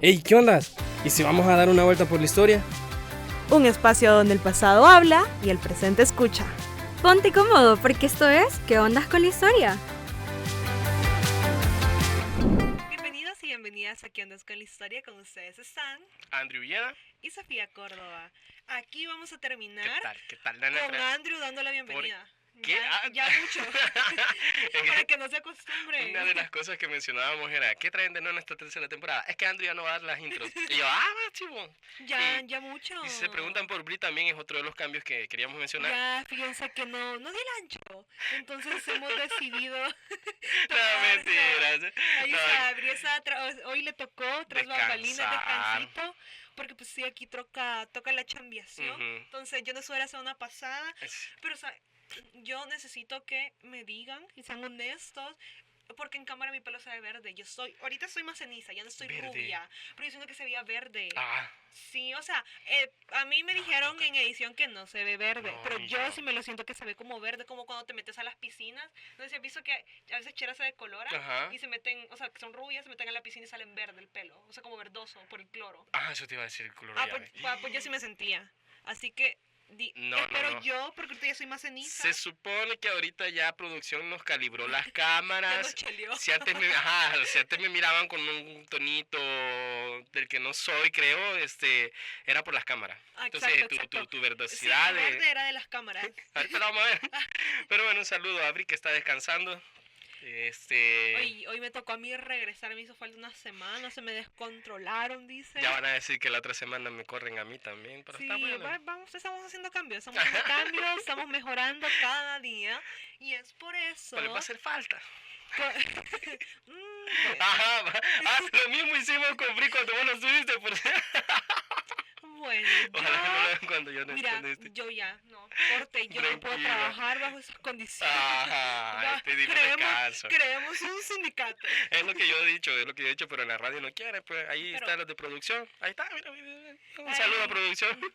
Hey, ¿qué ondas? ¿Y si vamos a dar una vuelta por la historia? Un espacio donde el pasado habla y el presente escucha. Ponte cómodo porque esto es ¿Qué ondas con la historia? Bienvenidos y bienvenidas a ¿Qué ondas con la historia? Con ustedes están Andrew Villena. y Sofía Córdoba. Aquí vamos a terminar ¿Qué tal, Dana? con Andrew dando la bienvenida. ¿Qué? Ya mucho. Para que no se acostumbre. Una de las cosas que mencionábamos era, ¿qué traen de nuevo en esta tercera temporada? Es que Andrew ya no va a dar las intros. Y yo, chivo. Ya mucho. Y si se preguntan por Brie también es otro de los cambios que queríamos mencionar. Ya, fíjense que no di el ancho. Entonces hemos decidido. No, mentiras. Ahí No, está, Briesa, hoy le tocó tras bambalinas, descansar. descansito. Porque pues sí, aquí toca la chambiación. Ujú. Entonces yo no estuve la semana pasada. Es- Pero, o sea, yo necesito que me digan y sean honestos. Porque en cámara mi pelo se ve verde. Ahorita soy más ceniza, ya no estoy Verde. rubia. Pero yo siento que se veía verde. Ah, Sí, o sea, a mí me dijeron en edición que no se ve verde. No, pero yo no. sí me lo siento que se ve como verde, como cuando te metes a las piscinas. No sé si has visto que a veces Chera se decolora Ajá. y se meten, o sea, que son rubias, se meten a la piscina y salen verde el pelo. O sea, como verdoso por el cloro. eso te iba a decir el color Pues, pues yo sí me sentía. Así que No, espero no. yo, porque ahorita ya soy más ceniza. Se supone que ahorita ya producción nos calibró las Ya cámaras. nos cheleó. Si antes me miraban con un tonito del que no soy, creo, era por las cámaras. Entonces, Exacto. tu Sí, verdosidad el verde era de las cámaras. Ahorita lo vamos a ver. Pero bueno, un saludo a Abri que está descansando. Hoy me tocó a mí regresar, me hizo falta una semana, se me descontrolaron, dice. Ya van a decir que la otra semana me corren a mí también, pero Sí, está bueno. estamos haciendo cambios, estamos mejorando cada día y es por eso Pero les va a hacer falta. que- bueno, Lo mismo hicimos con Bri cuando vos no estuviste. bueno, Ojalá que no lo hagan cuando yo no mira, esté. yo ya, no, corte, yo no puedo Tranquila. trabajar bajo esas condiciones. Ajá, pedimos descanso. Creemos un sindicato. Es lo que yo he dicho, pero en la radio no quiere, pues ahí Pero- están los de producción. Ahí está, mira. Un Ay. saludo a producción.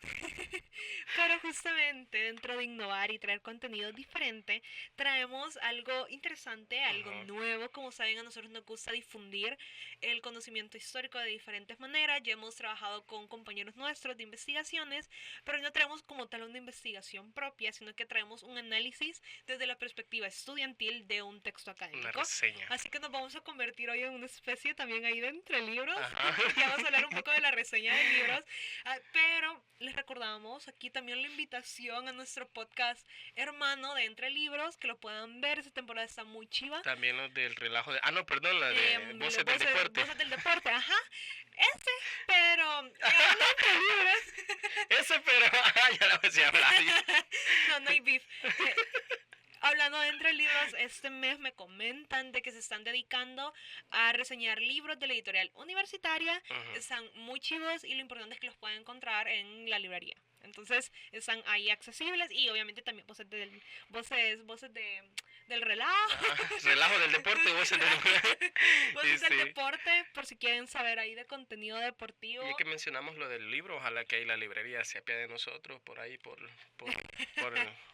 Pero justamente dentro de innovar y traer contenido diferente, traemos algo interesante, algo Ajá. nuevo. Como saben, a nosotros nos gusta difundir el conocimiento histórico de diferentes maneras. Ya hemos trabajado con compañeros nuestros de investigaciones, pero no traemos como tal una investigación propia, sino que traemos un análisis desde la perspectiva estudiantil de un texto Una académico. reseña. Así que nos vamos a convertir hoy en una especie también ahí de entre libros. Ajá. Ya vamos a hablar un poco de la reseña de libros. Pero les recordamos aquí también la invitación a nuestro podcast hermano de Entre Libros, que lo puedan ver. Esta temporada está muy chiva. También los del relajo de... no, perdón, la de Voces del Voces- Deporte. Voces del deporte, ajá. Pero hablando de Entre Libros, Ese, pero... ya la voy a hablar. no hay beef. Hablando de Entre Libros, este mes me comentan de que se están dedicando a reseñar libros de la editorial universitaria. Ujú. Están muy chivos y lo importante es que los pueden encontrar en la librería. Entonces están ahí accesibles y obviamente también voces del relajo, Relajo del deporte, Voces del Deporte. voces del Sí. deporte, por si quieren saber ahí de contenido deportivo. Y es que mencionamos lo del libro, ojalá que ahí la librería se apiade de nosotros por ahí, por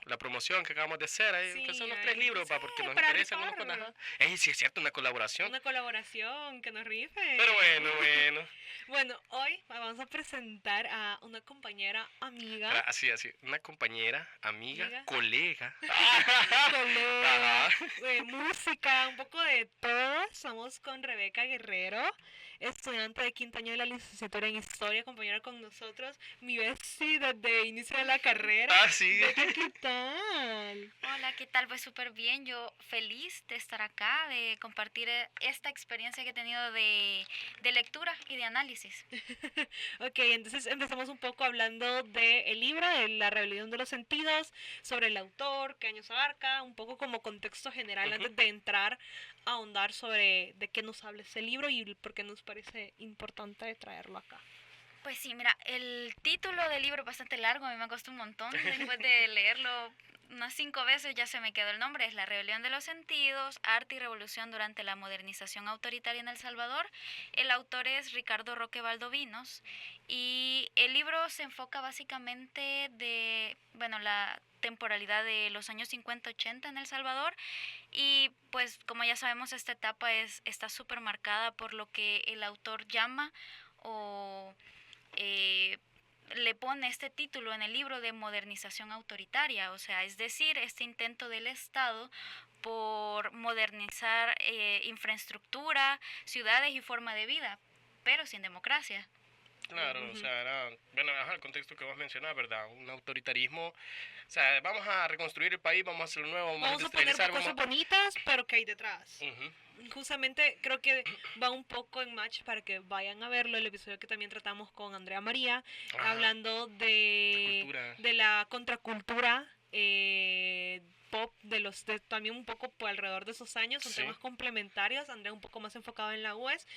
la promoción que acabamos de hacer. Ahí, Sí, que son los ahí, 3 libros, sí, porque nos para interesan unos con rifarlo. sí, es cierto, una colaboración. Una colaboración que nos rife. Pero bueno. Bueno, hoy vamos a presentar a una compañera, amiga, Así, una compañera, amiga, Amiga. colega. colega, Ajá. música, un poco de todo. Estamos con Rebeca Guerrero, estudiante de quinto año de la licenciatura en Historia, compañera con nosotros, mi bestie desde inicio de la carrera. Sí. Rebeca, ¿qué tal? Hola, ¿qué tal? Pues súper bien, yo feliz de estar acá, de compartir esta experiencia que he tenido de lectura y de análisis. Ok, entonces empezamos un poco hablando del libro, de la rebelión de los sentidos, sobre el autor, qué años abarca, un poco como contexto general Ujú. antes de entrar a ahondar sobre de qué nos habla ese libro y por qué nos parece importante traerlo acá. Pues sí, mira, el título del libro es bastante largo, a mí me costó un montón, después de leerlo unas 5 veces ya se me quedó el nombre, es La rebelión de los sentidos, arte y revolución durante la modernización autoritaria en El Salvador. El autor es Ricardo Roque Valdovinos y el libro se enfoca básicamente la temporalidad de los años 50-80 en El Salvador y pues como ya sabemos esta etapa está súper marcada por lo que el autor llama o le pone este título en el libro de modernización autoritaria, o sea, es decir, este intento del Estado por modernizar infraestructura, ciudades y forma de vida, pero sin democracia. Claro, o sea, era, bueno, el contexto que vos mencionabas, ¿verdad? Un autoritarismo, o sea, vamos a reconstruir el país, vamos a hacerlo nuevo, vamos a Vamos a poner industrializar, cosas bonitas, pero ¿qué hay detrás? Ujú. Justamente creo que va un poco en match para que vayan a verlo, el episodio que también tratamos con Andrea María, Ajá. hablando Contracultura. de la contracultura pop, también un poco por alrededor de esos años, son Sí. temas complementarios. Andrea un poco más enfocado en la UES,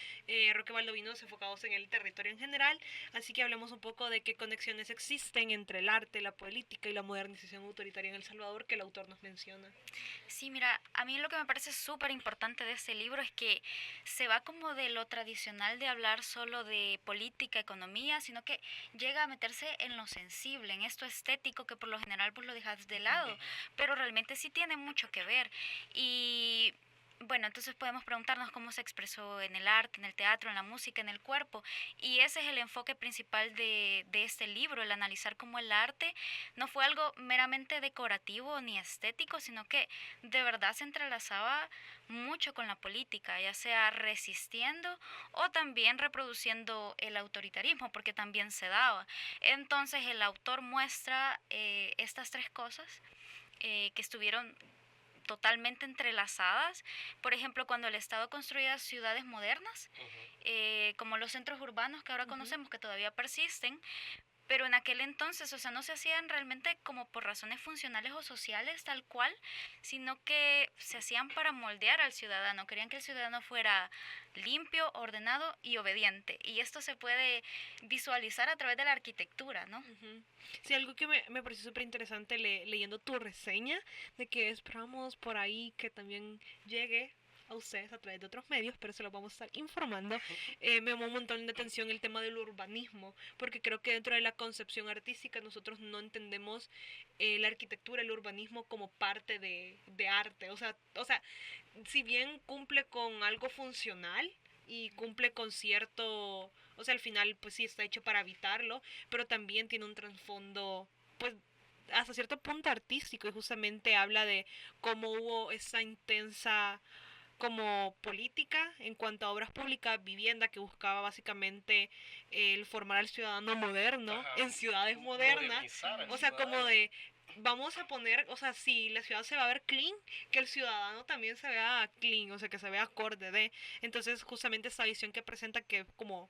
Roque Valdovinos enfocados en el territorio en general, así que hablemos un poco de qué conexiones existen entre el arte, la política y la modernización autoritaria en El Salvador que el autor nos menciona. Sí, mira, a mí lo que me parece súper importante de este libro es que se va como de lo tradicional de hablar solo de política, economía, sino que llega a meterse en lo sensible, en esto estético que por lo general pues lo dejas de lado, pero realmente sí tiene mucho que ver. Y bueno, entonces podemos preguntarnos cómo se expresó en el arte, en el teatro, en la música, en el cuerpo. Y ese es el enfoque principal de este libro, el analizar cómo el arte no fue algo meramente decorativo ni estético, sino que de verdad se entrelazaba mucho con la política, ya sea resistiendo o también reproduciendo el autoritarismo, porque también se daba. Entonces el autor muestra estas tres cosas que estuvieron totalmente entrelazadas. Por ejemplo, cuando el Estado construía ciudades modernas, como los centros urbanos que ahora conocemos, que todavía persisten, pero en aquel entonces, o sea, no se hacían realmente como por razones funcionales o sociales tal cual, sino que se hacían para moldear al ciudadano. Querían que el ciudadano fuera limpio, ordenado y obediente. Y esto se puede visualizar a través de la arquitectura, ¿no? Sí, algo que me pareció súper interesante leyendo tu reseña, de que esperamos por ahí que también llegue a ustedes a través de otros medios, pero se los vamos a estar informando. Me llamó un montón de atención el tema del urbanismo, porque creo que dentro de la concepción artística nosotros no entendemos la arquitectura, el urbanismo como parte de arte. O sea, si bien cumple con algo funcional y cumple con cierto, o sea, al final pues sí está hecho para habitarlo, pero también tiene un trasfondo pues hasta cierto punto artístico, y justamente habla de cómo hubo esa intensa como política en cuanto a obras públicas, vivienda, que buscaba básicamente el formar al ciudadano moderno. Ajá. En ciudades modernas, Modernizar al o sea, como ciudadano. de vamos a poner, o sea, si la ciudad se va a ver clean, que el ciudadano también se vea clean, o sea, que se vea acorde de. Entonces, justamente esa visión que presenta, que como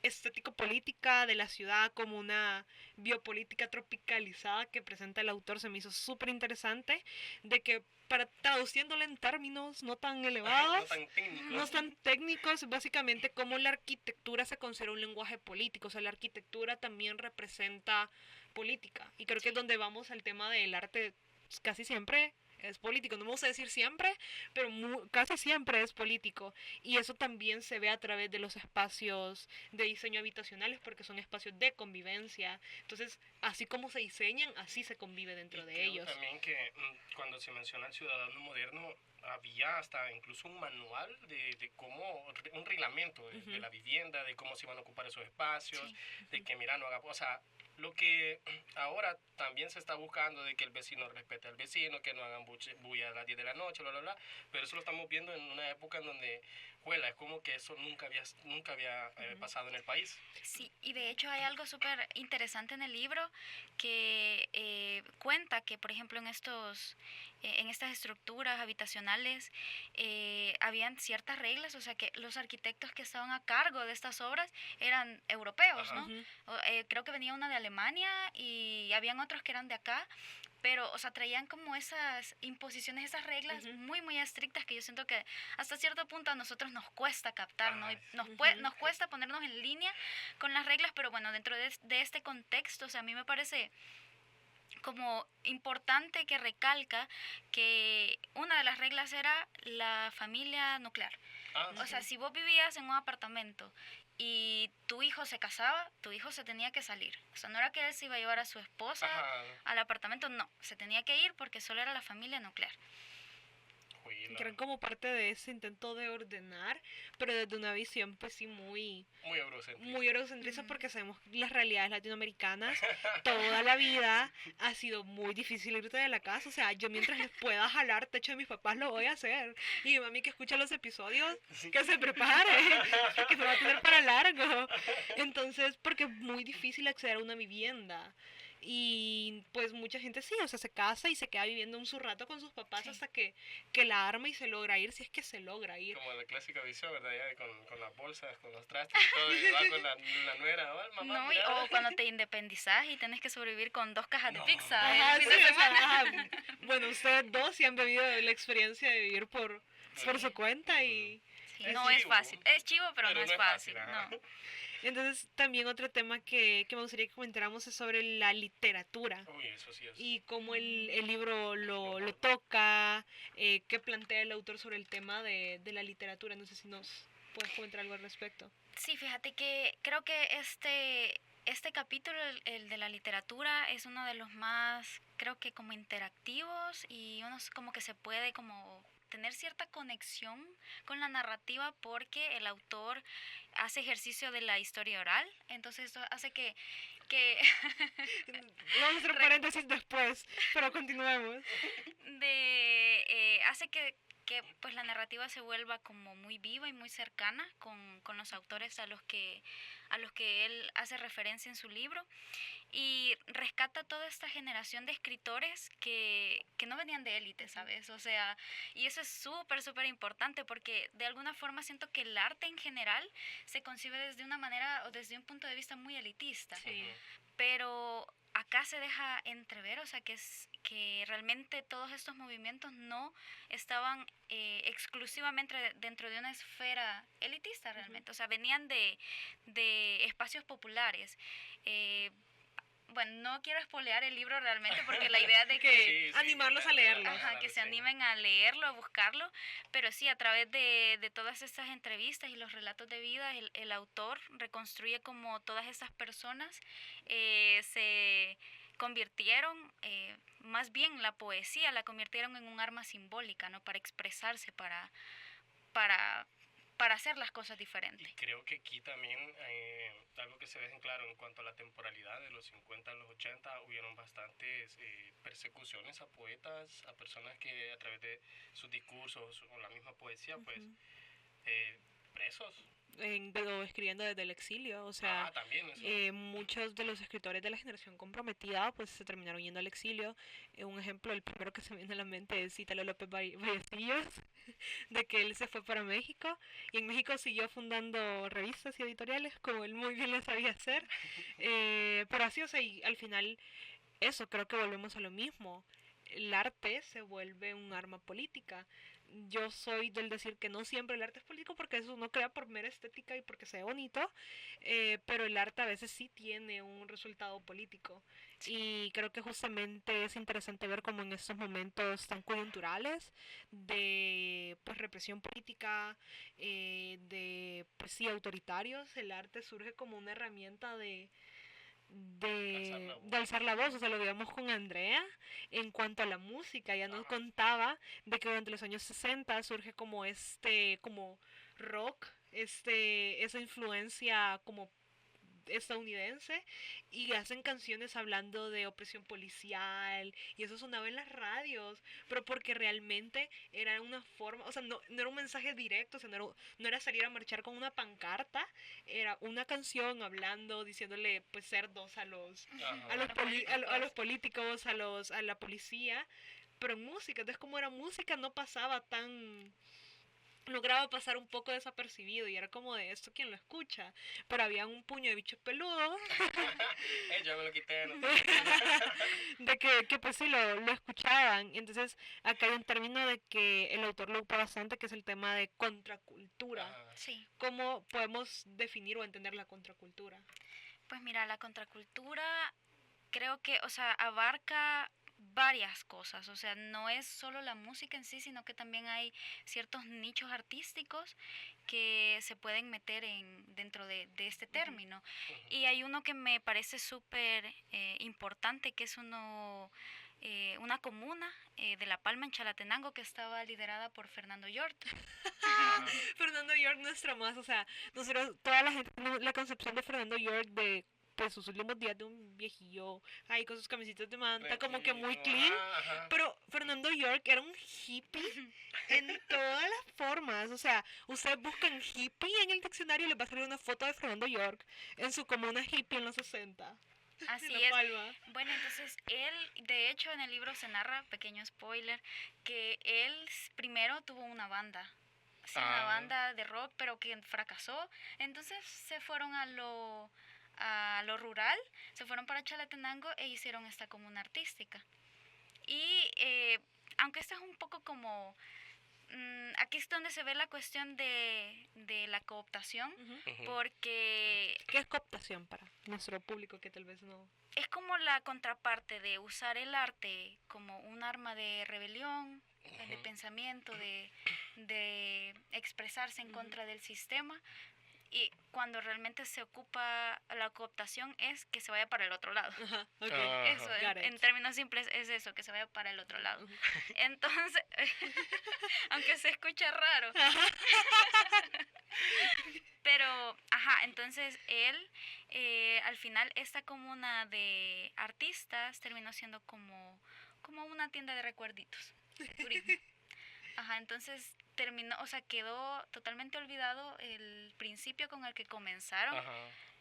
estético-política de la ciudad, como una biopolítica tropicalizada que presenta el autor, se me hizo súper interesante, de que para traduciéndolo en términos no tan No elevados, tan técnico. no tan técnicos, básicamente cómo la arquitectura se considera un lenguaje político, o sea, la arquitectura también representa política, y creo que es donde vamos al tema del arte, casi siempre es político, no me gusta decir siempre, pero casi siempre es político, y eso también se ve a través de los espacios de diseño habitacionales, porque son espacios de convivencia. Entonces, así como se diseñan, así se convive dentro Y de creo ellos. también que cuando se menciona el ciudadano moderno, había hasta incluso un manual de cómo, un reglamento de la vivienda, de cómo se iban a ocupar esos espacios, de que mira, no haga, o sea, lo que ahora también se está buscando de que el vecino respete al vecino, que no hagan bulla a las 10 de la noche, bla, bla, bla, pero eso lo estamos viendo en una época en donde, juela, es como que eso nunca había pasado en el país. Sí, y de hecho hay algo súper interesante en el libro que cuenta que, por ejemplo, en estas estructuras habitacionales habían ciertas reglas, o sea que los arquitectos que estaban a cargo de estas obras eran europeos, Ajá. ¿no? Creo que venía una de Alemania y habían otros que eran de acá, pero, o sea, traían como esas imposiciones, esas reglas muy, muy estrictas que yo siento que hasta cierto punto a nosotros nos cuesta captar, ¿no? Y nos cuesta ponernos en línea con las reglas, pero bueno, dentro de este contexto, o sea, a mí me parece como importante que recalca que una de las reglas era la familia nuclear. O sea, si vos vivías en un apartamento y tu hijo se casaba, tu hijo se tenía que salir. O sea, no era que él se iba a llevar a su esposa al apartamento, no. Se tenía que ir porque solo era la familia nuclear. escuela. Que eran como parte de ese intento de ordenar, pero desde una visión pues sí Muy eurocentrista. muy eurocentrista, porque sabemos las realidades latinoamericanas. Toda la vida ha sido muy difícil irte de la casa. O sea, yo mientras les pueda jalar techo de mis papás lo voy a hacer. Y mi mami que escucha los episodios, que se prepare, que se va a tener para largo. Entonces, porque es muy difícil acceder a una vivienda. Y pues mucha gente sí, o sea, se casa y se queda viviendo un su rato con sus papás Sí. hasta que la arma y se logra ir, si es que se logra ir. Como la clásica visión, ¿verdad? Ya con las bolsas, con los trastes y todo, y va con la nuera, "Oh, mamá, No, mira". o cuando te independizas y tenés que sobrevivir con 2 cajas de No. pizza Ajá, el fin sí, de o semana. sea, ajá. Bueno, ustedes dos sí han vivido la experiencia de vivir por su cuenta y... Sí, Es no es chivo. fácil. Es chivo, pero no es fácil. ajá. No. Entonces, también otro tema que me gustaría que comentáramos es sobre la literatura Uy, eso sí es. y cómo el libro lo toca, qué plantea el autor sobre el tema de la literatura. No sé si nos puedes comentar algo al respecto. Sí, fíjate que creo que este capítulo, el de la literatura, es uno de los más, creo que como interactivos, y uno como que se puede como tener cierta conexión con la narrativa porque el autor hace ejercicio de la historia oral. Entonces esto hace que Vamos a hacer un paréntesis después, pero continuemos. hace que pues la narrativa se vuelva como muy viva y muy cercana con los autores a los que él hace referencia en su libro, y rescata toda esta generación de escritores que no venían de élite, ¿sabes? O sea, y eso es súper importante porque de alguna forma siento que el arte en general se concibe desde una manera o desde un punto de vista muy elitista. Sí. Pero acá se deja entrever, o sea, que realmente todos estos movimientos no estaban exclusivamente dentro de una esfera elitista realmente, o sea, venían de espacios populares. Bueno, no quiero espolear el libro realmente porque la idea es de que... Sí, animarlos a claro, leerlo. claro, Ajá, que se sí. animen a leerlo, a buscarlo, pero sí, a través de todas estas entrevistas y los relatos de vida, el autor reconstruye como todas estas personas se convirtieron, más bien la poesía la convirtieron en un arma simbólica, ¿no? Para expresarse, para hacer las cosas diferentes. Y creo que aquí también algo que se ve en claro en cuanto a la temporalidad de los 50 a los 80, hubieron bastantes persecuciones a poetas, a personas que a través de sus discursos o la misma poesía, pues, presos. O escribiendo desde el exilio, o sea, También eso. muchos de los escritores de la generación comprometida pues se terminaron yendo al exilio. Un ejemplo, el primero que se me viene a la mente es Italo López Vallecillos, de que él se fue para México y en México siguió fundando revistas y editoriales como él muy bien lo sabía hacer. Pero así, o sea, y al final eso, creo que volvemos a lo mismo. El arte se vuelve un arma política. Yo soy del decir que no siempre el arte es político porque eso uno crea por mera estética y porque se ve bonito, pero el arte a veces sí tiene un resultado político. Y creo que justamente es interesante ver cómo en estos momentos tan coyunturales de pues represión política, de pues sí autoritarios, el arte surge como una herramienta de alzar la voz. O sea, lo veíamos con Andrea en cuanto a la música. Ella nos contaba de que durante los años 60 surge como rock, esa influencia como estadounidense, y hacen canciones hablando de opresión policial y eso sonaba en las radios, pero porque realmente era una forma, o sea, no era un mensaje directo, o sea, no era salir a marchar con una pancarta, era una canción hablando, diciéndole pues cerdos a los políticos, a la policía, pero en música. Entonces, como era música, no pasaba tan, lograba pasar un poco desapercibido y era como de esto quién lo escucha, pero había un puño de bichos peludos Yo me lo quité, ¿no? de que pues sí lo escuchaban. Entonces acá hay un término de que el autor lo ocupa bastante, que es el tema de contracultura. Sí. ¿Cómo podemos definir o entender la contracultura? Pues mira, la contracultura creo que, o sea, abarca varias cosas, o sea, no es solo la música en sí, sino que también hay ciertos nichos artísticos que se pueden meter dentro de este término. Y hay uno que me parece súper importante, que es uno una comuna de La Palma en Chalatenango que estaba liderada por Fernando York. Fernando York, nuestra más, o sea, nosotros, toda la gente, la concepción de Fernando York de pues sus últimos días de un viejillo ahí con sus camisitas de manta, como que muy clean, pero Fernando York era un hippie en todas las formas, o sea, ustedes buscan hippie en el diccionario y les va a salir una foto de Fernando York en su comuna hippie en los 60. Así en La es. Palma. Bueno, entonces él, de hecho en el libro se narra, pequeño spoiler, que él primero tuvo una banda. Sí, una banda de rock, pero que fracasó. Entonces se fueron a lo rural, se fueron para Chalatenango e hicieron esta comuna artística. Y aunque esto es un poco como... aquí es donde se ve la cuestión de la cooptación, porque ¿Qué es cooptación para nuestro público que tal vez no? es como la contraparte de usar el arte como un arma de rebelión, de pensamiento, de expresarse en contra del sistema. Y cuando realmente se ocupa la cooptación es que se vaya para el otro lado. Ajá, ok. Eso, Got it. en términos simples es eso, que se vaya para el otro lado. Entonces, aunque se escucha raro. Pero, entonces él, al final, esta comuna de artistas terminó siendo como una tienda de recuerditos. Turismo. Entonces terminó, o sea, quedó totalmente olvidado el principio con el que comenzaron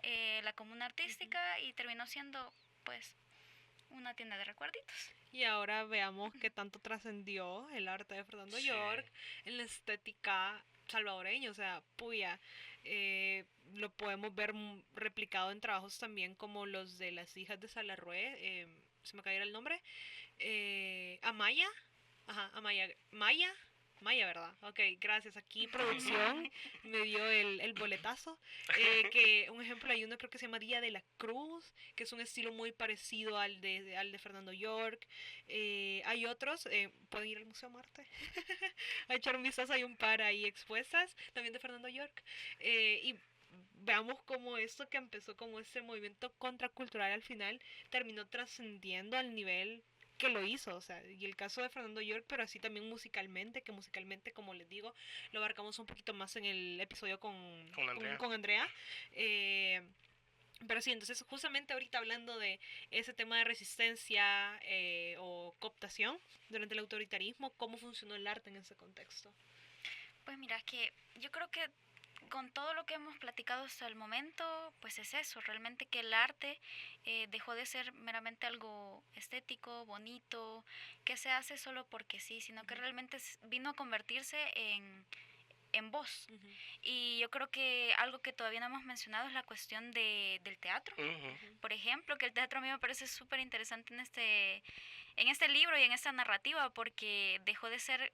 la comuna artística y terminó siendo, pues, una tienda de recuerditos. Y ahora veamos qué tanto trascendió el arte de Fernando York en la estética salvadoreña, o sea, puya, lo podemos ver replicado en trabajos también como los de las hijas de Salarrué, se me cayó el nombre, Amaya, Maya, ¿verdad? Ok, gracias. Aquí producción me dio el boletazo. Que un ejemplo, hay uno creo que se llama Día de la Cruz, que es un estilo muy parecido al de Fernando York. Hay otros, pueden ir al Museo Marte a echar un vistazo, hay un par ahí expuestas, también de Fernando York. Y veamos cómo esto que empezó como este movimiento contracultural al final terminó trascendiendo al nivel que lo hizo, o sea, y el caso de Fernando York, pero así también musicalmente, que musicalmente, como les digo, lo abarcamos un poquito más en el episodio con Andrea. Pero sí, entonces justamente ahorita hablando de ese tema de resistencia o cooptación durante el autoritarismo, ¿cómo funcionó el arte en ese contexto? Pues mira, es que yo creo que con todo lo que hemos platicado hasta el momento, pues es eso, realmente que el arte dejó de ser meramente algo estético, bonito, que se hace solo porque sí, sino que realmente vino a convertirse en voz. Y yo creo que algo que todavía no hemos mencionado es la cuestión del teatro. Por ejemplo, que el teatro a mí me parece súper interesante en este libro y en esta narrativa, porque dejó de ser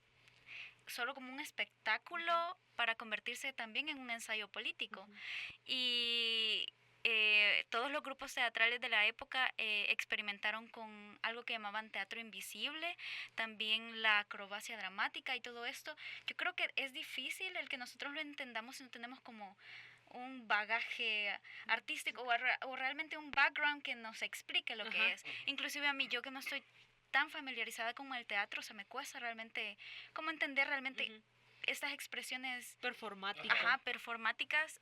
solo como un espectáculo para convertirse también en un ensayo político. Y todos los grupos teatrales de la época experimentaron con algo que llamaban teatro invisible, también la acrobacia dramática y todo esto. Yo creo que es difícil el que nosotros lo entendamos si no tenemos como un bagaje artístico o realmente un background que nos explique lo que es. Inclusive a mí, yo que no estoy tan familiarizada con el teatro, o sea, me cuesta realmente como entender realmente estas expresiones performáticas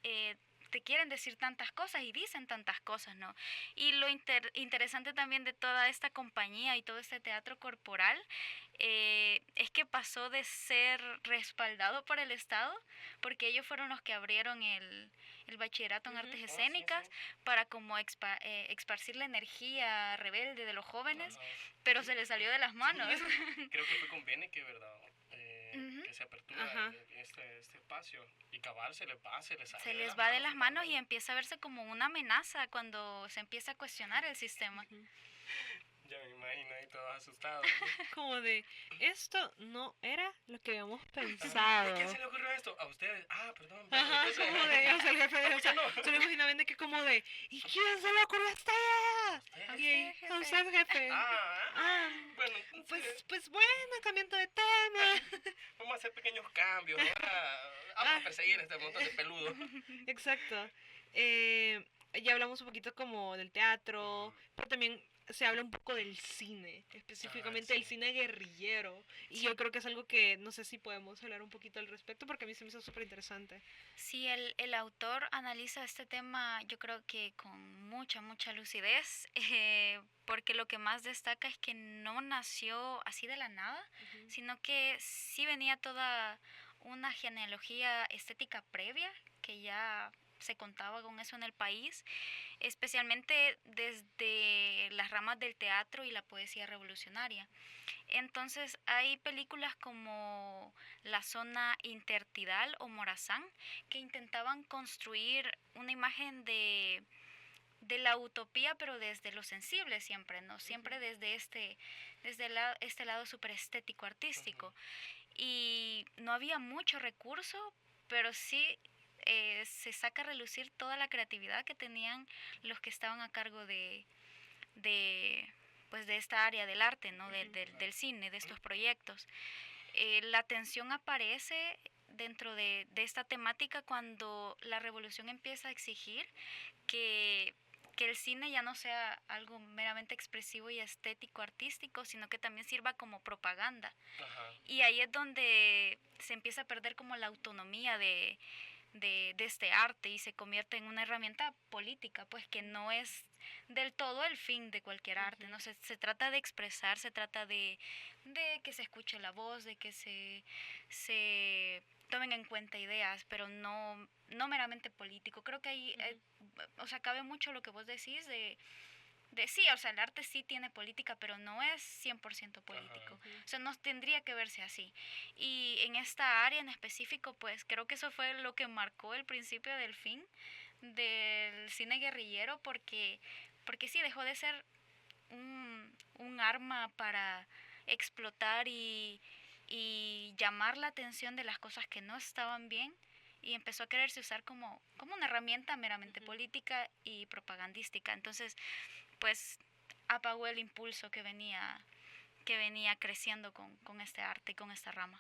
te quieren decir tantas cosas y dicen tantas cosas, ¿no? Y lo interesante también de toda esta compañía y todo este teatro corporal es que pasó de ser respaldado por el Estado, porque ellos fueron los que abrieron el bachillerato en artes escénicas para como esparcir la energía rebelde de los jóvenes, pero se les salió de las manos. Creo que fue con Beneke, ¿verdad? Que se apertura este espacio y cabal se les va de las manos y empieza a verse como una amenaza cuando se empieza a cuestionar el sistema. Ya me imagino ahí todos asustados. Como de, esto no era lo que habíamos pensado. ¿A quién se le ocurrió esto? A ustedes. Perdón. Como de, o sea, el jefe, o sea, se lo imaginaba que como de, ¿y quién se le ocurrió esta idea? A usted, jefe. Bueno, pues bueno, cambiando de tema. Vamos a hacer pequeños cambios. Vamos a perseguir este montón de peludos. Exacto. ya hablamos un poquito como del teatro, pero también se habla un poco del cine, específicamente del cine guerrillero. Y yo creo que es algo que no sé si podemos hablar un poquito al respecto, porque a mí se me hizo súper interesante. Sí, el autor analiza este tema, yo creo que con mucha lucidez, porque lo que más destaca es que no nació así de la nada, sino que sí venía toda una genealogía estética previa, que ya se contaba con eso en el país, especialmente desde las ramas del teatro y la poesía revolucionaria. Entonces hay películas como La Zona Intertidal o Morazán que intentaban construir una imagen de la utopía, pero desde lo sensible siempre, ¿no? Siempre desde este lado súper estético, artístico. Y no había mucho recurso, pero sí se saca a relucir toda la creatividad que tenían los que estaban a cargo de, pues de esta área del arte, ¿no? Del cine, de estos proyectos. La tensión aparece dentro de esta temática cuando la revolución empieza a exigir que el cine ya no sea algo meramente expresivo y estético, artístico, sino que también sirva como propaganda. Ajá. Y ahí es donde se empieza a perder como la autonomía de este arte y se convierte en una herramienta política, pues que no es del todo el fin de cualquier arte, ¿no? Se trata de expresar, se trata de que se escuche la voz, de que se tomen en cuenta ideas, pero no meramente político. Creo que ahí, o sea, cabe mucho lo que vos decís de sí, o sea, el arte sí tiene política, pero no es 100% político. O sea, no tendría que verse así. Y en esta área en específico, pues creo que eso fue lo que marcó el principio del fin del cine guerrillero, porque sí dejó de ser un arma para explotar y llamar la atención de las cosas que no estaban bien y empezó a quererse usar como una herramienta meramente política y propagandística. Entonces, pues apagó el impulso que venía creciendo con este arte y con esta rama.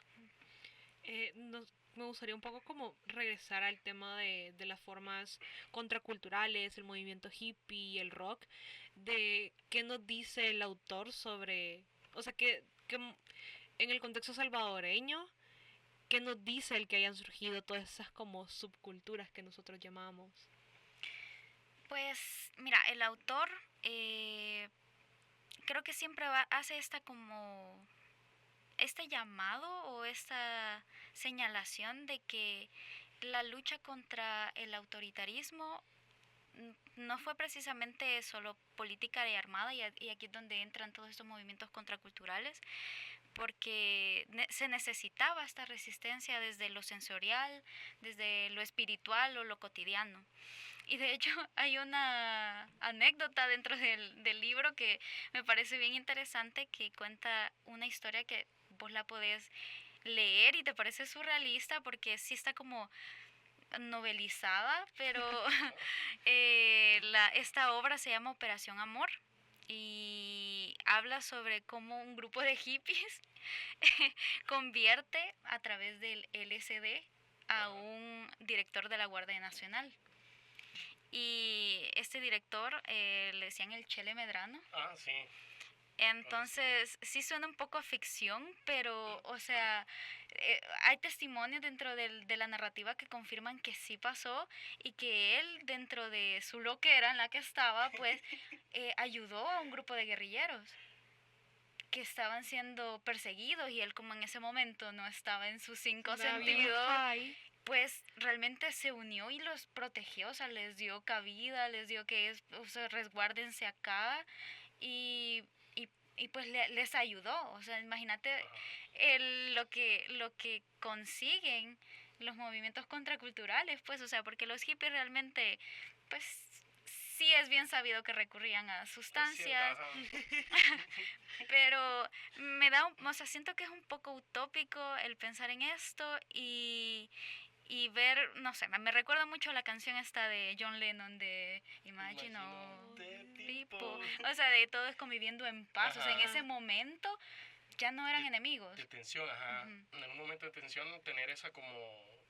Me gustaría un poco como regresar al tema de las formas contraculturales, el movimiento hippie, el rock, de qué nos dice el autor sobre, o sea, que en el contexto salvadoreño, qué nos dice el que hayan surgido todas esas como subculturas que nosotros llamamos. Pues mira, el autor creo que siempre hace este llamado o esta señalación de que la lucha contra el autoritarismo no fue precisamente solo política y armada, y aquí es donde entran todos estos movimientos contraculturales, porque se necesitaba esta resistencia desde lo sensorial, desde lo espiritual o lo cotidiano. Y de hecho hay una anécdota dentro del libro que me parece bien interesante, que cuenta una historia que vos la podés leer y te parece surrealista porque sí está como novelizada, pero esta obra se llama Operación Amor y habla sobre cómo un grupo de hippies convierte a través del LSD a un director de la Guardia Nacional. Y este director le decían el Chele Medrano. Ah, sí. Entonces, sí suena un poco a ficción, pero, o sea, hay testimonios dentro de la narrativa que confirman que sí pasó y que él, dentro de su loquera en la que estaba, pues, ayudó a un grupo de guerrilleros que estaban siendo perseguidos y él, como en ese momento no estaba en sus cinco sentidos, pues realmente se unió y los protegió, o sea, les dio cabida, les dio o sea, resguárdense acá y pues les ayudó. O sea, imagínate lo que consiguen los movimientos contraculturales, pues, o sea, porque los hippies realmente, pues, sí es bien sabido que recurrían a sustancias, pero o sea, siento que es un poco utópico el pensar en esto y ver, no sé, me recuerda mucho a la canción esta de John Lennon de Imagine All the People. O sea, de todos conviviendo en paz. O sea, en ese momento ya no eran enemigos. De tensión, En un momento de tensión tener esa como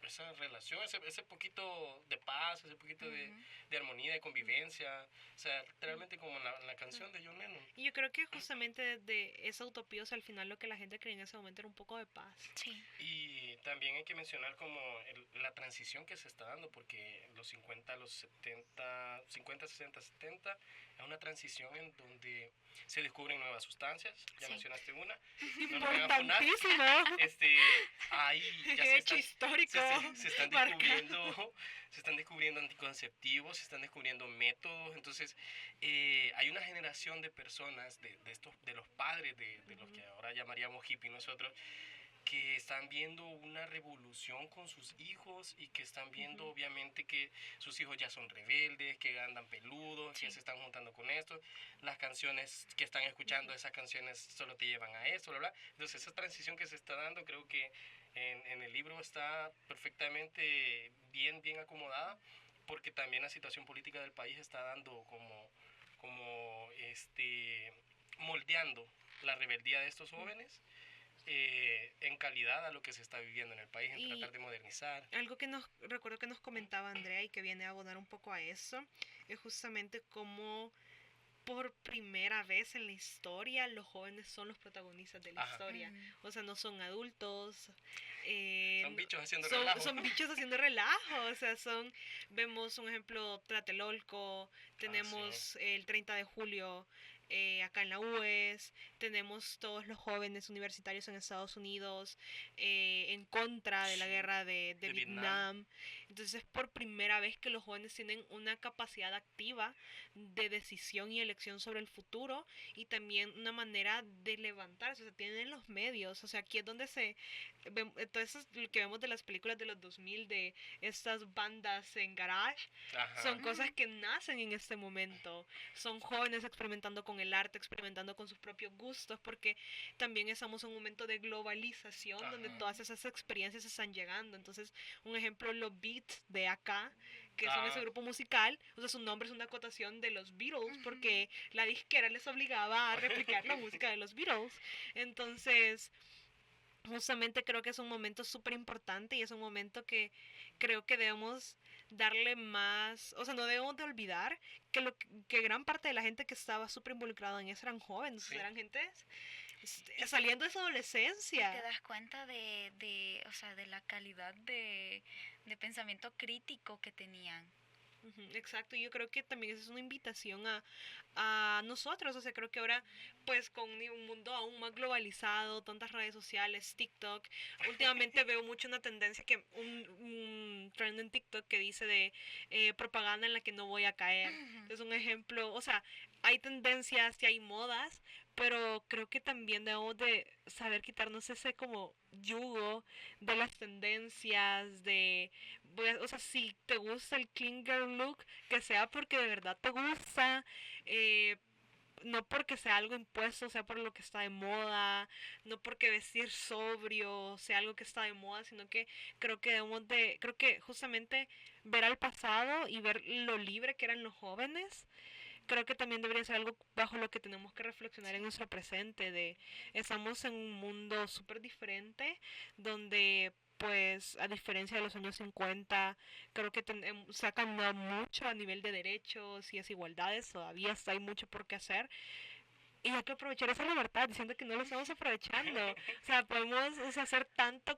esa relación, ese poquito de paz, ese poquito de armonía, de convivencia. O sea, realmente como la canción de John Lennon. Y yo creo que justamente de esa utopía, o sea, al final lo que la gente creía en ese momento era un poco de paz. Sí. Y también hay que mencionar como la transición que se está dando, porque los 50, los 70, 50, 60, 70, es una transición en donde se descubren nuevas sustancias. Ya Sí. mencionaste una. No nos vengan a funar. Importantísimo. Ahí ya se Hecho están, histórico. se están marcado. se están descubriendo anticonceptivos, se están descubriendo métodos. Entonces, hay una generación de personas, de los padres, de los que ahora llamaríamos hippie nosotros, que están viendo una revolución con sus hijos y que están viendo obviamente que sus hijos ya son rebeldes, que andan peludos, que se están juntando con esto, las canciones que están escuchando, esas canciones solo te llevan a esto, bla, bla. Entonces esa transición que se está dando creo que en el libro está perfectamente bien acomodada, porque también la situación política del país está dando moldeando la rebeldía de estos jóvenes en calidad a lo que se está viviendo en el país, en Y tratar de modernizar. algo que recuerdo que nos comentaba Andrea y que viene a abonar un poco a eso, es justamente cómo por primera vez en la historia los jóvenes son los protagonistas de la historia. O sea, no son adultos. Son bichos haciendo relajo. Son bichos haciendo relajo. O sea, vemos un ejemplo, Tlatelolco, tenemos el 30 de julio acá en la UES, tenemos todos los jóvenes universitarios en Estados Unidos en contra de la guerra de Vietnam. Entonces, por primera vez que los jóvenes tienen una capacidad activa de decisión y elección sobre el futuro y también una manera de levantarse, o sea, tienen los medios, o sea, aquí es donde entonces lo que vemos de las películas de los 2000 de estas bandas en garage, son cosas que nacen en este momento, son jóvenes experimentando con el arte, experimentando con sus propios gustos, porque también estamos en un momento de globalización donde todas esas experiencias están llegando. Entonces, un ejemplo, los Beats de acá, que son ese grupo musical, o sea, su nombre es una acotación de los Beatles, porque la disquera les obligaba a replicar la música de los Beatles. Entonces, justamente creo que es un momento súper importante y es un momento que creo que debemos darle más, o sea, no debemos de olvidar que gran parte de la gente que estaba súper involucrada en eso eran jóvenes, eran gente saliendo de su adolescencia. Te das cuenta o sea, de la calidad de pensamiento crítico que tenían. Exacto, yo creo que también esa es una invitación a nosotros, o sea, creo que ahora pues con un mundo aún más globalizado, tantas redes sociales, TikTok, últimamente veo mucho una tendencia que un trend en TikTok que dice de propaganda en la que no voy a caer. Es un ejemplo, o sea, hay tendencias y hay modas, pero creo que también debemos de saber quitarnos ese como yugo de las tendencias, o sea, si te gusta el clean girl look, que sea porque de verdad te gusta, no porque sea algo impuesto, sea por lo que está de moda, no porque vestir sobrio sea algo que está de moda, sino que creo que justamente ver al pasado y ver lo libre que eran los jóvenes, creo que también debería ser algo bajo lo que tenemos que reflexionar en nuestro presente, estamos en un mundo súper diferente, donde pues a diferencia de los años 50, creo que se ha cambiado mucho a nivel de derechos y desigualdades, todavía hay mucho por qué hacer. Y hay que aprovechar esa libertad, diciendo que no lo estamos aprovechando. O sea, podemos hacer tanto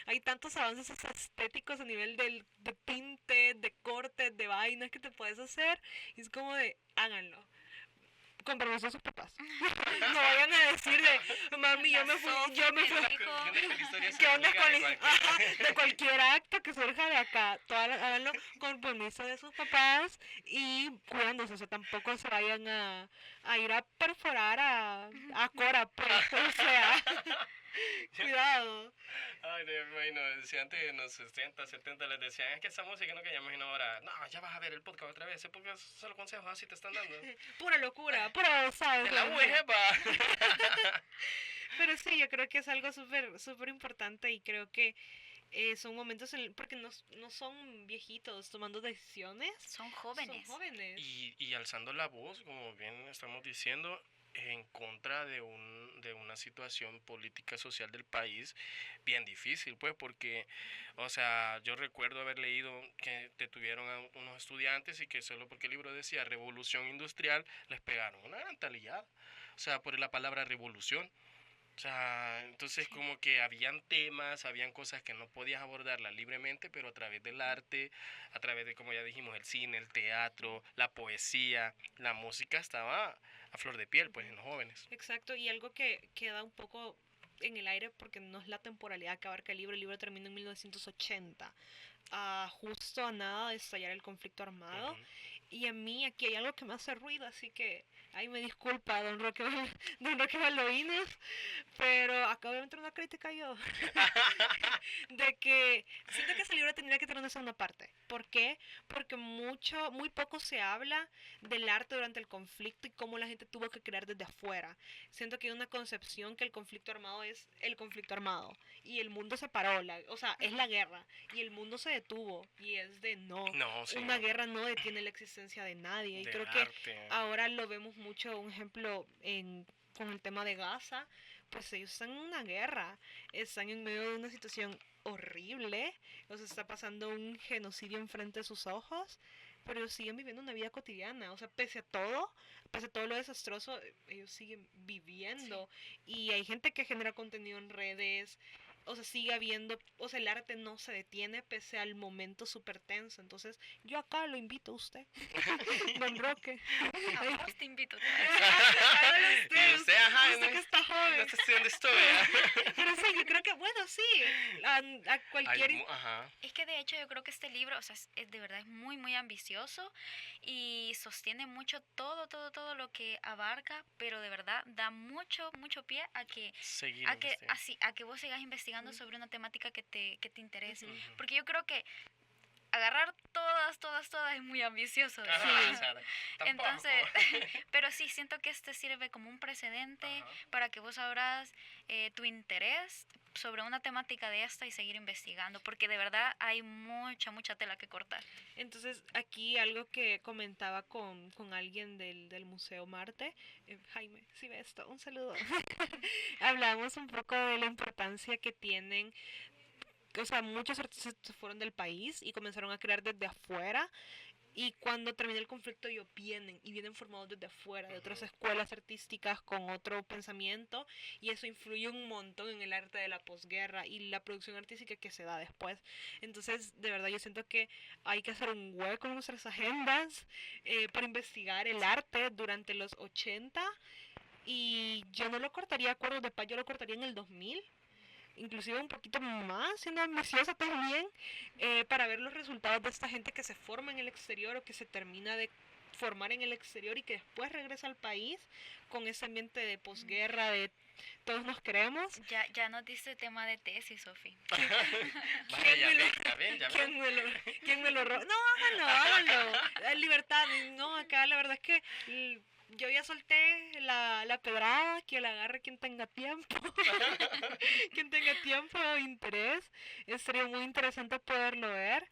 hay tantos avances estéticos a nivel de tinte, de cortes, de vainas que te puedes hacer. Y es como háganlo. Con permiso de sus papás. No vayan a decir mami, yo me fui. ¿Qué onda de cualquier acto que surja de acá? Háganlo con permiso de sus papás y cuidándose. O sea, tampoco se vayan a ir a perforar a Cora, pues. O sea, cuidado. Ay, no, me imagino, si antes en los 60, 70 les decían, es que esa música no, que ya me imagino ahora, no, ya vas a ver el podcast otra vez, ese podcast solo consejos así te están dando. Pura locura, pura, ¿sabes? De la UEJEPA. Pero sí, yo creo que es algo súper, súper importante y creo que son momentos porque no son viejitos tomando decisiones. Son jóvenes. Son jóvenes. Y alzando la voz, como bien estamos diciendo, en contra de una situación política social del país bien difícil, pues, porque, o sea, yo recuerdo haber leído que detuvieron a unos estudiantes y que solo porque el libro decía revolución industrial les pegaron una gran talillada, o sea, por la palabra revolución. O sea, entonces como que habían temas, habían cosas que no podías abordarlas libremente, pero a través del arte, a través de, como ya dijimos, el cine, el teatro, la poesía, la música estaba a flor de piel, pues, en los jóvenes. Exacto, y algo que queda un poco en el aire porque no es la temporalidad que abarca el libro terminó en 1980, justo a nada de estallar el conflicto armado. Ujú. Y a mí aquí hay algo que me hace ruido, así que ahí me disculpa, don Roque, don Roque Baldovinos, pero acabo de entrar una crítica yo de que siento que ese libro tendría que tener una segunda parte. ¿Por qué? Porque muy poco se habla del arte durante el conflicto y cómo la gente tuvo que crear desde afuera. Siento que hay una concepción que el conflicto armado es el conflicto armado y el mundo se paró, o sea, es la guerra y el mundo se detuvo y es de no. No, sí, Una no, guerra no detiene la existencia de nadie y del creo que arte. ahora lo vemos mucho, un ejemplo con el tema de Gaza, pues ellos están en una guerra, están en medio de una situación horrible, o sea, está pasando un genocidio enfrente de sus ojos, pero ellos siguen viviendo una vida cotidiana, o sea, pese a todo lo desastroso, ellos siguen viviendo y hay gente que genera contenido en redes, o sea, sigue habiendo, o sea, el arte no se detiene pese al momento súper tenso, entonces yo acá lo invito a usted, don Roque. A vos te invito. Hágalo Y usted, ajá, usted que está no joven. está estudiando historia. Pero sí, yo creo que, bueno, sí, a cualquier... Ajá. Es que de hecho yo creo que este libro, o sea, de verdad es muy, muy ambicioso y sostiene mucho todo lo que abarca, pero de verdad da mucho, mucho pie a que, Seguir a que, investigando. así, a que vos sigas investigando sobre una temática que te interese. Ujú. Porque yo creo que agarrar todas es muy ambicioso. Ajá, ¿verdad? o sea, tampoco. Entonces, pero sí, siento que este sirve como un precedente Ajá. para que vos sabrás tu interés sobre una temática de esta y seguir investigando, porque de verdad hay mucha tela que cortar. Entonces, aquí algo que comentaba con alguien del Museo Marte, Jaime, si ve esto, un saludo. Hablamos un poco de la importancia que tienen, o sea, muchos artistas se fueron del país y comenzaron a crear desde afuera. Y cuando termina el conflicto ellos vienen formados desde afuera, de otras escuelas artísticas con otro pensamiento, y eso influye un montón en el arte de la posguerra y la producción artística que se da después. Entonces, de verdad, yo siento que hay que hacer un hueco en nuestras agendas para investigar el arte durante los 80, y yo no lo cortaría a Acuerdos de Paz, yo lo cortaría en el 2000, inclusive un poquito más, siendo ambiciosa también, para ver los resultados de esta gente que se forma en el exterior o que se termina de formar en el exterior y que después regresa al país con ese ambiente de posguerra, de todos nos queremos. Ya nos diste tema de tesis, Sofi. Vaya, ya me lo- ven, ya ven, ya ven. ¿Quién me lo robó? No, háganlo. Libertad. No, acá la verdad es que yo ya solté la pedrada, que la agarre quien tenga tiempo. Quien tenga tiempo o interés. Sería muy interesante poderlo ver.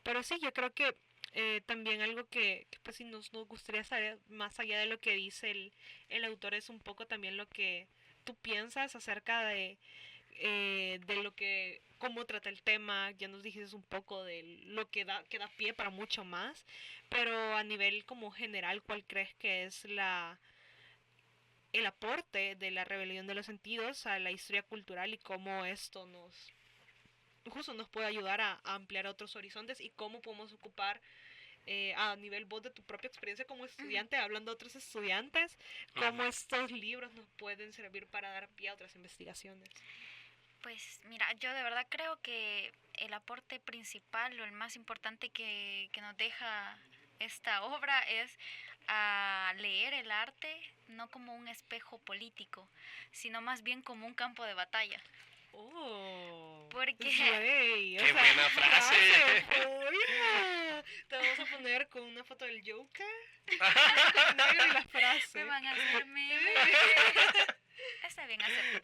Pero sí, yo creo que también algo que pues sí nos gustaría saber, más allá de lo que dice el autor, es un poco también lo que tú piensas acerca de lo que, cómo trata el tema. Ya nos dijiste un poco de lo que da pie para mucho más, pero a nivel como general, ¿cuál crees que es el aporte de la rebelión de los sentidos a la historia cultural y cómo esto justo nos puede ayudar a ampliar otros horizontes y cómo podemos ocupar a nivel vos de tu propia experiencia como estudiante, hablando a otros estudiantes, cómo estos libros nos pueden servir para dar pie a otras investigaciones? Pues mira, yo de verdad creo que el aporte principal o el más importante que nos deja esta obra es a leer el arte no como un espejo político, sino más bien como un campo de batalla. Oh, Porque- güey, o ¡Qué sea, buena frase! oye, te vamos a poner con una foto del Joker con negro y la frase. Me van a hacer memes. Está bien hacerlo.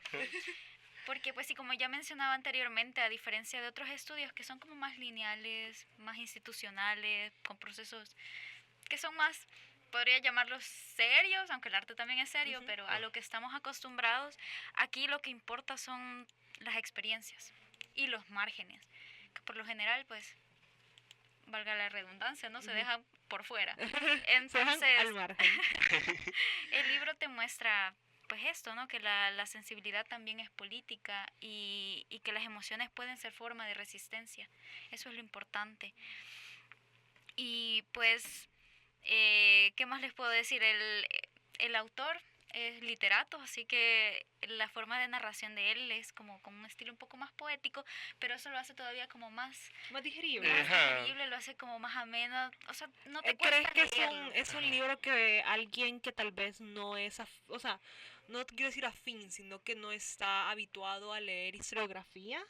Porque pues sí, como ya mencionaba anteriormente, a diferencia de otros estudios que son como más lineales, más institucionales, con procesos que son más podría llamarlos serios, aunque el arte también es serio, pero a lo que estamos acostumbrados, aquí lo que importa son las experiencias y los márgenes, que por lo general, pues, valga la redundancia, no se dejan por fuera. Entonces, al margen. el libro te muestra pues esto, ¿no? Que la sensibilidad también es política y que las emociones pueden ser forma de resistencia. Eso es lo importante. Y pues, ¿qué más les puedo decir? El autor es literato, así que la forma de narración de él es como con un estilo un poco más poético, pero eso lo hace todavía como más digerible. digerible, lo hace como más ameno, o sea, no te cuesta ¿Crees que leerlo. es un libro que alguien que tal vez no es, o sea, no quiero decir afín, sino que no está habituado a leer historiografía,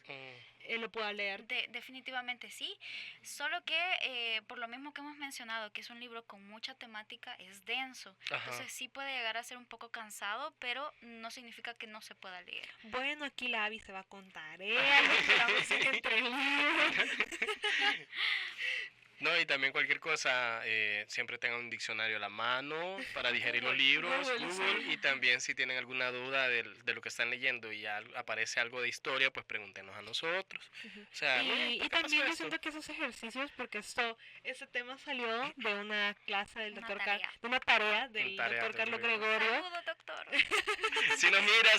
lo pueda leer? Definitivamente sí, solo que por lo mismo que hemos mencionado, que es un libro con mucha temática, es denso, entonces sí puede llegar a ser un poco cansado, pero no significa que no se pueda leer. Bueno, aquí la Abby se va a contar, estamos entre libros. No, y también cualquier cosa, siempre tengan un diccionario a la mano para digerir los libros, Google, y también si tienen alguna duda de lo que están leyendo y ya aparece algo de historia, pues pregúntenos a nosotros. O sea, y también yo siento que esos ejercicios, porque ese tema salió de una clase del doctor de una tarea del doctor Carlos Gregorio. Saludos, doctor. Si nos mira.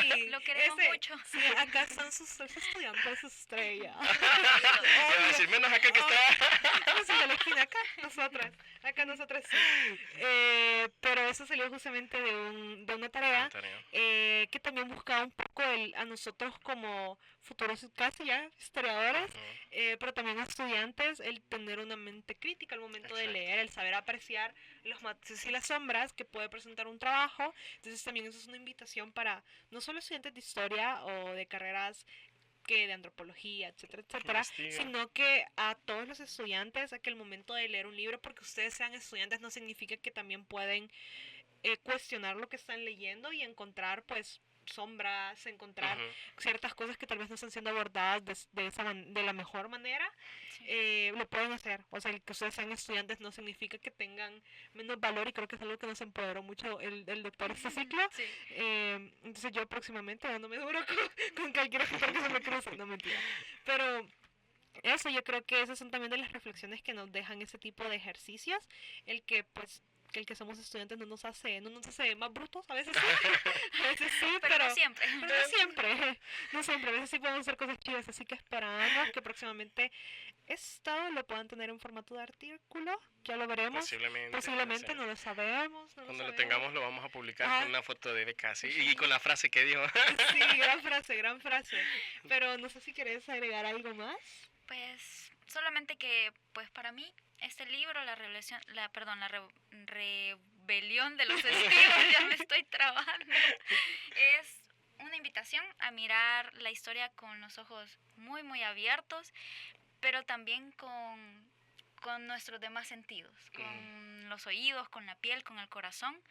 Sí, lo queremos mucho. Sí, acá están sus estudiantes estrella. Iba a decir menos aquel que está. No sé, de la esquina, acá nosotras sí. Pero eso salió justamente de una tarea que también buscaba un poco a nosotros como futuros casi ya historiadores, pero también a estudiantes, el tener una mente crítica al momento de leer, el saber apreciar los matices y las sombras que puede presentar un trabajo. Entonces también eso es una invitación para no solo estudiantes de historia o de carreras de antropología, etcétera, sino que a todos los estudiantes, a que el momento de leer un libro, porque ustedes sean estudiantes, no significa que también pueden cuestionar lo que están leyendo y encontrar, pues, sombras, encontrar ciertas cosas que tal vez no están siendo abordadas de la mejor manera, lo pueden hacer. O sea, el que ustedes sean estudiantes no significa que tengan menos valor, y creo que es algo que nos empoderó mucho el doctor este ciclo. Sí. Entonces yo próximamente dándome duro con cualquier escritor que se me cruce, no, mentira. Pero eso, yo creo que esas son también de las reflexiones que nos dejan ese tipo de ejercicios, el que pues que el que somos estudiantes no nos hace más brutos, a veces sí, pero no siempre. No siempre, a veces sí podemos hacer cosas chidas, así que esperamos que próximamente esto lo puedan tener en formato de artículo, ya lo veremos. Posiblemente no lo sabemos. Cuando lo tengamos lo vamos a publicar con una foto de BK, ¿sí? Y con la frase que dijo. Sí, gran frase. Pero no sé si querés agregar algo más. Pues solamente que, pues para mí, este libro, la rebelión de los estilos, ya me estoy trabando, es una invitación a mirar la historia con los ojos muy, muy abiertos, pero también con nuestros demás sentidos, con los oídos, con la piel, con el corazón,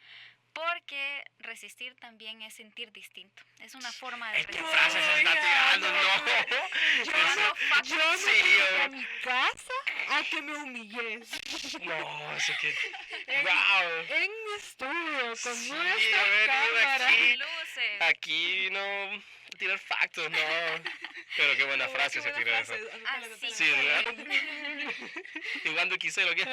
porque resistir también es sentir distinto. Es una forma de resistir. ¿Qué frase se está tirando? No. Yo no fui a mi casa a que me humilles. No, eso que... En mi estudio, con nuestra cámara. Luces. Aquí no... tirar factos, no. Pero qué buena frase se tiró eso. Sí, igual quise lo que...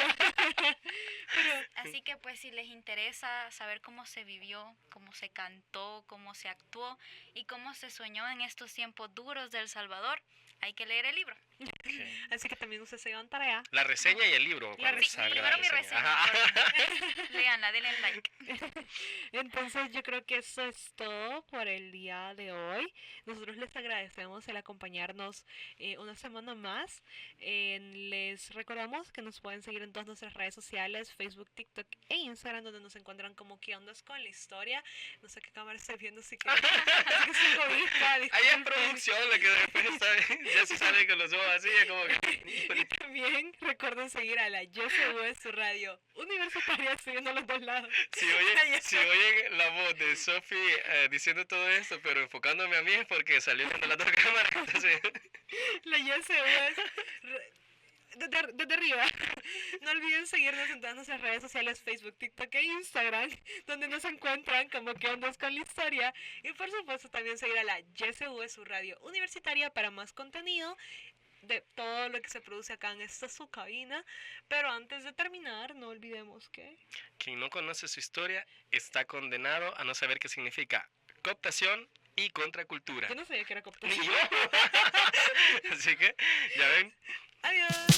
Así que pues si les interesa saber cómo se vivió, cómo se cantó, cómo se actuó y cómo se soñó en estos tiempos duros de El Salvador, hay que leer el libro. Así que también ustedes se van tarea. La reseña y el libro. Primero mi reseña. Leanla, denle like. Entonces yo creo que eso es todo por el día de hoy. Nosotros les agradecemos el acompañarnos una semana más. Les recordamos que nos pueden seguir en todas nuestras redes sociales, Facebook, TikTok e Instagram, donde nos encuentran como ¿Qué ondas con la historia? No sé qué cámara estoy viendo, así que ahí es producción, lo que después ya se sale con los ojos así, es como que... Y también recuerden seguir a la YSU, su radio universitaria, siguiendo los dos lados. Si oyen la voz de Sophie diciendo todo esto, pero enfocándome a mí, es porque salió de las dos cámaras. Entonces... La YSU es... desde arriba. No olviden seguirnos en todas nuestras redes sociales, Facebook, TikTok e Instagram, donde nos encuentran como ¿Qué ondas con la historia? Y por supuesto también seguir a la YSU, su radio universitaria, para más contenido de todo lo que se produce acá en esta su cabina. Pero antes de terminar, no olvidemos que... Quien no conoce su historia está condenado a no saber qué significa cooptación y contracultura. Yo no sabía que era Ni cooptación. yo. Así que, ya ven. Adiós.